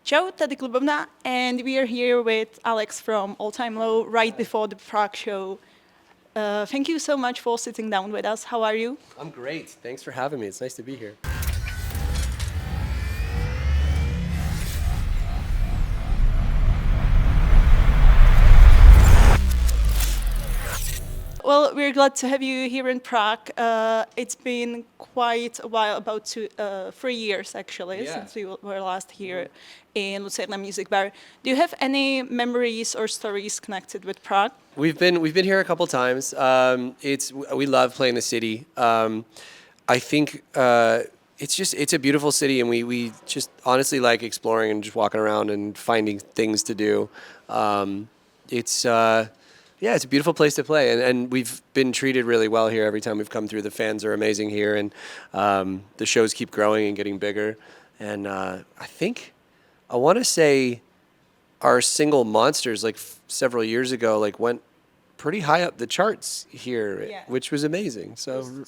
Joe Tadiklubovna, and we are here with Alex from All Time Low right before the Prague show. Thank you so much for sitting down with us. How are you? I'm great. Thanks for having me. It's nice to be here. Well, we're glad to have you here in Prague. It's been quite a while, about 3 years actually, since we were last here in Lucerna Music Bar. Do you have any memories or stories connected with Prague? We've been here a couple times. We love playing the city. I think it's a beautiful city, and we just honestly like exploring and just walking around and finding things to do. It's a beautiful place to play, and we've been treated really well here every time we've come through. The fans are amazing here, and the shows keep growing and getting bigger. And I want to say our single Monsters, several years ago, went pretty high up the charts here, which was amazing. So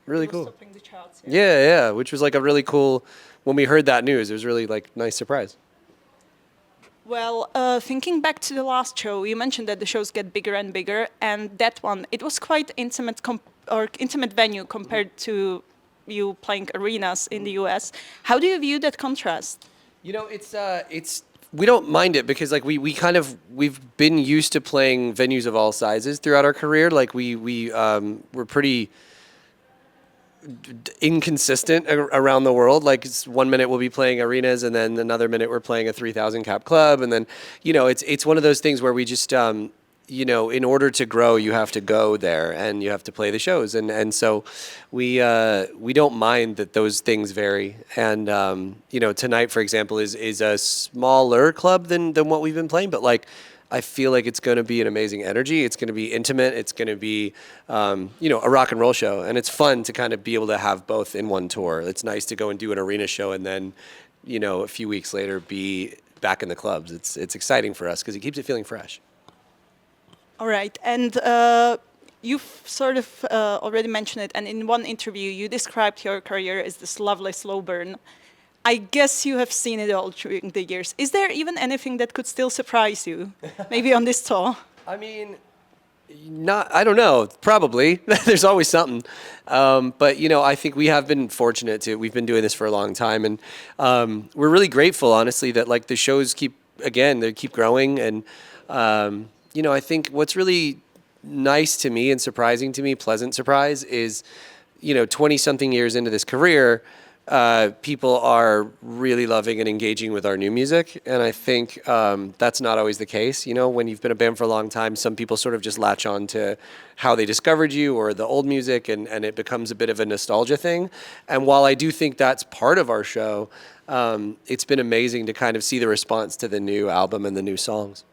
really cool. Topping the charts, Yeah, which was a really cool. When we heard that news, it was really nice surprise. Well, thinking back to the last show, you mentioned that the shows get bigger and bigger, and that one, it was quite intimate venue compared to you playing arenas in the US. How do you view that contrast? You know, it's we don't mind it because we've been used to playing venues of all sizes throughout our career. We're pretty inconsistent around the world. One minute we'll be playing arenas, and then another minute we're playing a 3,000 cap club, and then it's one of those things where we just in order to grow, you have to go there and you have to play the shows, and so we don't mind that those things vary. And tonight, for example, is a smaller club than what we've been playing, but I feel like it's going to be an amazing energy. It's going to be intimate. It's going to be, a rock and roll show. And it's fun to kind of be able to have both in one tour. It's nice to go and do an arena show and then, a few weeks later be back in the clubs. It's exciting for us because it keeps it feeling fresh. All right. And you've sort of already mentioned it. And in one interview, you described your career as this lovely slow burn. I guess you have seen it all during the years. Is there even anything that could still surprise you, maybe on this tour? I mean, I don't know, probably. There's always something. But, I think we have been fortunate we've been doing this for a long time. And we're really grateful, honestly, that the shows keep growing. And, I think what's really nice to me and surprising to me, pleasant surprise, is, 20-something years into this career, people are really loving and engaging with our new music, and I think that's not always the case. When you've been a band for a long time, some people sort of just latch on to how they discovered you or the old music, and it becomes a bit of a nostalgia thing. And while I do think that's part of our show, it's been amazing to kind of see the response to the new album and the new songs.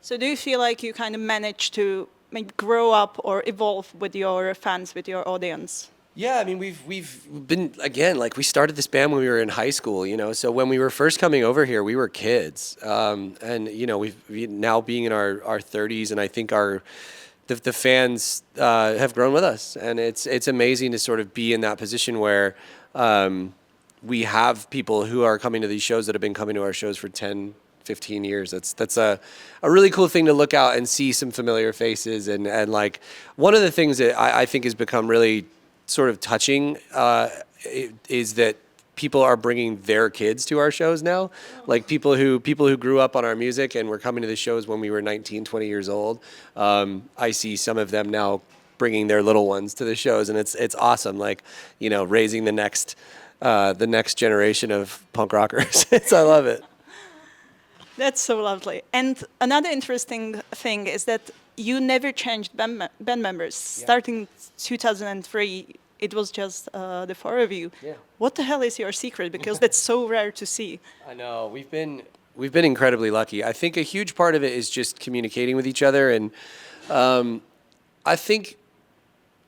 So do you feel like you kind of managed to maybe grow up or evolve with your fans, with your audience? Yeah, I mean, we've been, again, we started this band when we were in high school, so when we were first coming over here, we were kids. And, we now being in our 30s, and I think the fans have grown with us. And it's amazing to sort of be in that position where we have people who are coming to these shows that have been coming to our shows for 10, 15 years. That's a really cool thing to look out and see some familiar faces. And one of the things that I think has become really sort of touching is that people are bringing their kids to our shows now. People who grew up on our music and were coming to the shows when we were 19, 20 years old. I see some of them now bringing their little ones to the shows, and it's awesome. Raising the next generation of punk rockers. I love it. That's so lovely. And another interesting thing is that you never changed band members. Yeah. Starting 2003, it was just the four of you. Yeah. What the hell is your secret? Because that's so rare to see. I know. We've been incredibly lucky. I think a huge part of it is just communicating with each other, and I think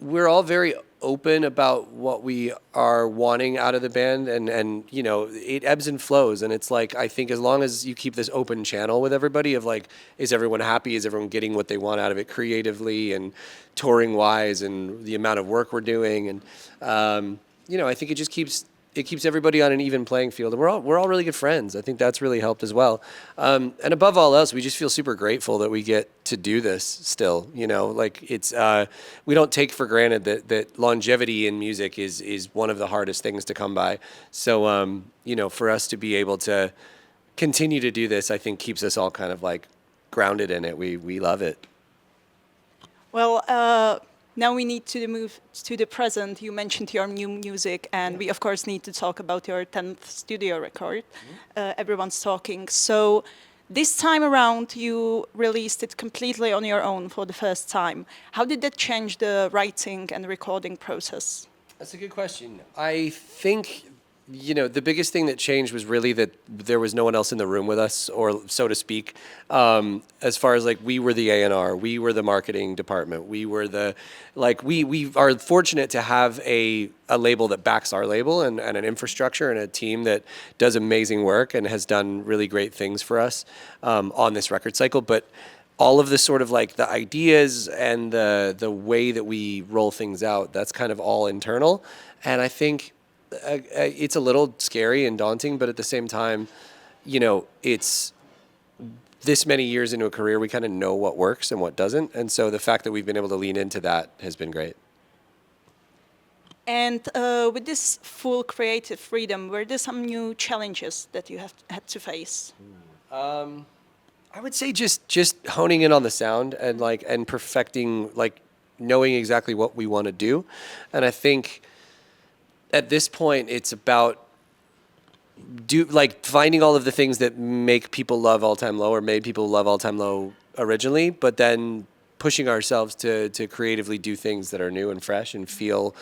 we're all very open about what we are wanting out of the band, and it ebbs and flows, and it's I think as long as you keep this open channel with everybody of is everyone happy, is everyone getting what they want out of it creatively and touring wise, and the amount of work we're doing, and I think it just keeps keeps everybody on an even playing field, and we're all really good friends. I think that's really helped as well. And above all else, we just feel super grateful that we get to do this still. You know, like it's we don't take for granted that longevity in music is one of the hardest things to come by. So you know, for us to be able to continue to do this, I think keeps us all kind of like grounded in it. We love it. Well, now we need to move to the present. You mentioned your new music, and we of course need to talk about your 10th studio record. Everyone's talking. So this time around, you released it completely on your own for the first time. How did that change the writing and recording process? That's a good question. I think, you know, the biggest thing that changed was really that there was no one else in the room with us, or so to speak. As far as like, we were the A&R, we were the marketing department, we were the, like, we are fortunate to have a label that backs our label, and an infrastructure and a team that does amazing work and has done really great things for us on this record cycle. But all of the sort of like the ideas and the way that we roll things out, that's kind of all internal. And I think it's a little scary and daunting, but at the same time, you know, it's this many years into a career, we kind of know what works and what doesn't. And so the fact that we've been able to lean into that has been great. And with this full creative freedom, were there some new challenges that you have had to face? I would say just honing in on the sound and and perfecting, like knowing exactly what we want to do. And I think at this point, it's about finding all of the things that make people love All Time Low, or made people love All Time Low originally, but then pushing ourselves to creatively do things that are new and fresh and feel,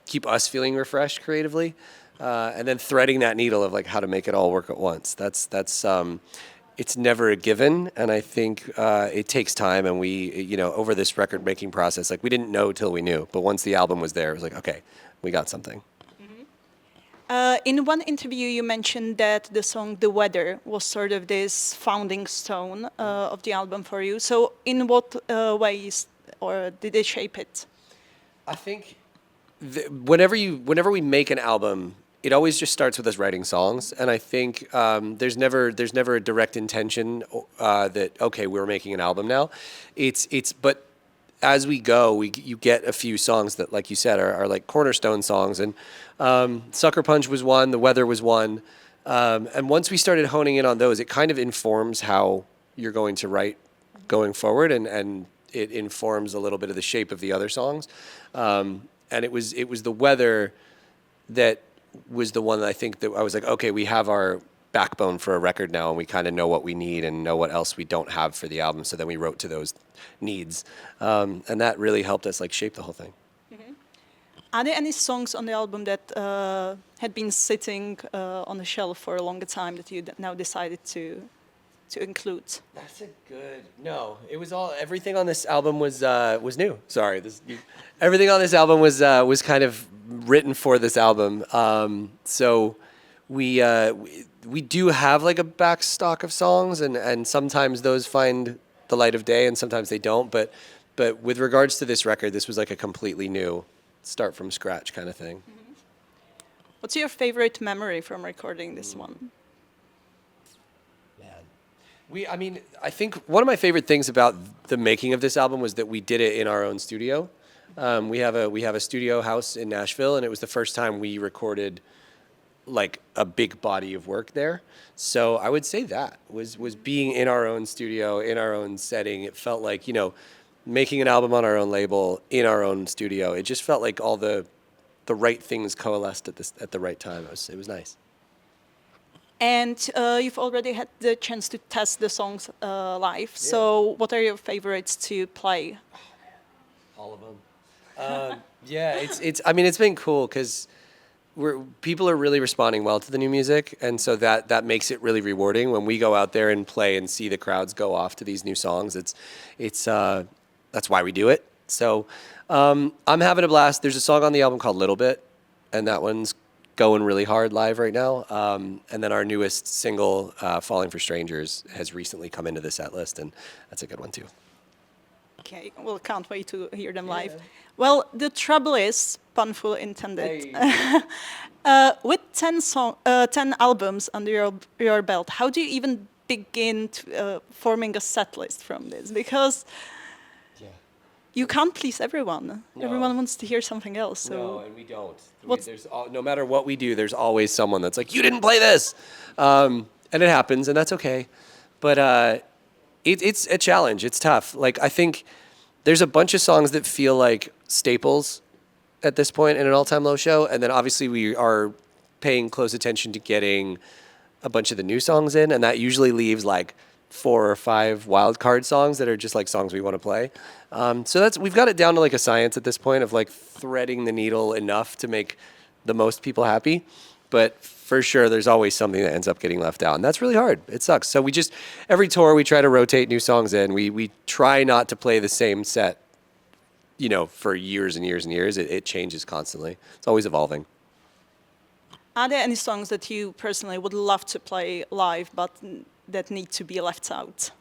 keep us feeling refreshed creatively, and then threading that needle of like how to make it all work at once. That's it's never a given, and I think it takes time. And we, you know, over this record making process, like we didn't know till we knew, but once the album was there, it was like, okay, we got something. In one interview, you mentioned that the song "The Weather" was sort of this founding stone of the album for you. So, in what ways, or did it shape it? I think whenever we make an album, it always just starts with us writing songs, and I think there's never a direct intention that okay, we're making an album now. But as we go, you get a few songs that, like you said, are like cornerstone songs, and Sucker Punch was one, The Weather was one, and once we started honing in on those, it kind of informs how you're going to write going forward, and it informs a little bit of the shape of the other songs, and it was The Weather that was the one that I think that I was like, okay, we have our backbone for a record now, and we kind of know what we need and know what else we don't have for the album. So then we wrote to those needs, and that really helped us like shape the whole thing. Mm-hmm. Are there any songs on the album that had been sitting on the shelf for a longer time that you now decided to include? That's a good. No, it was all. Everything on this album was new. Sorry, everything on this album was kind of written for this album. So we do have like a back stock of songs, and sometimes those find the light of day, and sometimes they don't. But with regards to this record, this was like a completely new, start from scratch kind of thing. Mm-hmm. What's your favorite memory from recording this one? I mean, I think one of my favorite things about the making of this album was that we did it in our own studio. We have a studio house in Nashville, and it was the first time we recorded like a big body of work there. So I would say that was being in our own studio, in our own setting. It felt like, you know, making an album on our own label, in our own studio. It just felt like all the right things coalesced at the right time. It was nice. And you've already had the chance to test the songs live. Yeah. So what are your favorites to play? All of them. Yeah, it's. I mean, it's been cool because people are really responding well to the new music, and so that makes it really rewarding when we go out there and play and see the crowds go off to these new songs. It's that's why we do it. So I'm having a blast. There's a song on the album called Little Bit, and that one's going really hard live right now. And then our newest single, Falling for Strangers, has recently come into the set list, and that's a good one too. Okay, well, can't wait to hear them live. Well, the trouble is, pun full intended, with 10 albums under your belt, how do you even begin to, forming a set list from this? Because you can't please everyone. No. Everyone wants to hear something else. So No, and we don't. What's- No matter what we do, there's always someone that's like, you didn't play this. And it happens, and that's okay. But it's a challenge. It's tough. Like, I think there's a bunch of songs that feel like staples at this point in an all-time low show. And then obviously we are paying close attention to getting a bunch of the new songs in. And that usually leaves like 4 or 5 wild card songs that are just like songs we want to play. So we've got it down to like a science at this point of like threading the needle enough to make the most people happy. But for sure, there's always something that ends up getting left out. And that's really hard. It sucks. So every tour, we try to rotate new songs in. We try not to play the same set, for years and years and years. It changes constantly. It's always evolving. are there any songs that you personally would love to play live, but that need to be left out?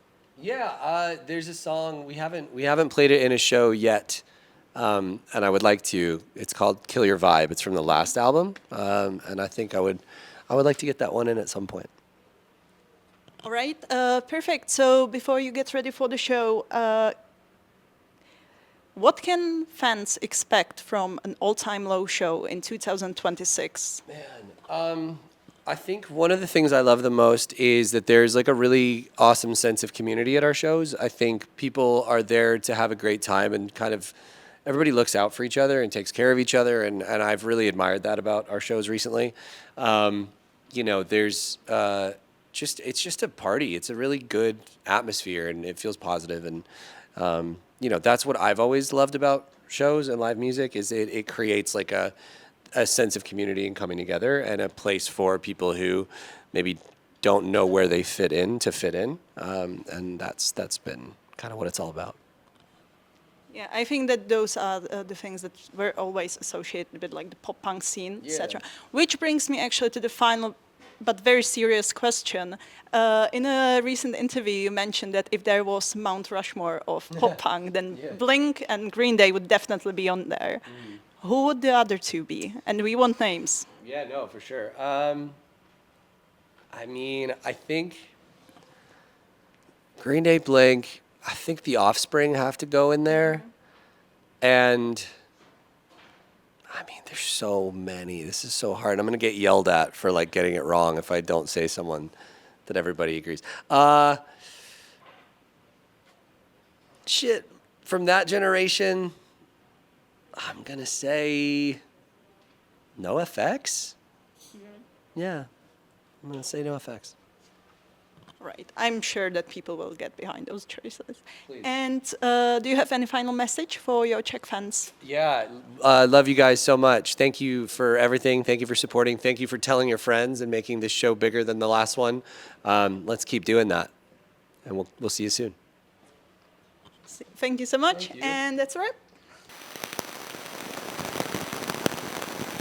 Yeah, there's a song we haven't played it in a show yet, and I would like to. It's called "Kill Your Vibe." It's from the last album, and I think I would like to get that one in at some point. All right, perfect. So before you get ready for the show, what can fans expect from an all-time low show in 2026? Man, I think one of the things I love the most is that there's like a really awesome sense of community at our shows. I think people are there to have a great time, and kind of everybody looks out for each other and takes care of each other, and I've really admired that about our shows recently. There's it's just a party. It's a really good atmosphere, and it feels positive, and that's what I've always loved about shows and live music is it creates like a sense of community and coming together, and a place for people who maybe don't know where they fit in to fit in, and that's been kind of what it's all about. Yeah, I think that those are the things that were always associated with like the pop punk scene, etc. Which brings me actually to the final but very serious question. In a recent interview, you mentioned that if there was Mount Rushmore of pop punk, then Blink and Green Day would definitely be on there. Who would the other two be? And we want names. Yeah, no, for sure. I think Green Day, Blink, I think the Offspring have to go in there. And there's so many. This is so hard. I'm going to get yelled at for like getting it wrong if I don't say someone that everybody agrees. From that generation, I'm going to say NoFX. Yeah, I'm going to say NoFX. Right. I'm sure that people will get behind those choices. Please. And do you have any final message for your Czech fans? Yeah, love you guys so much. Thank you for everything. Thank you for supporting. Thank you for telling your friends and making this show bigger than the last one. Let's keep doing that, and we'll see you soon. Thank you so much. Thank you. And that's a wrap.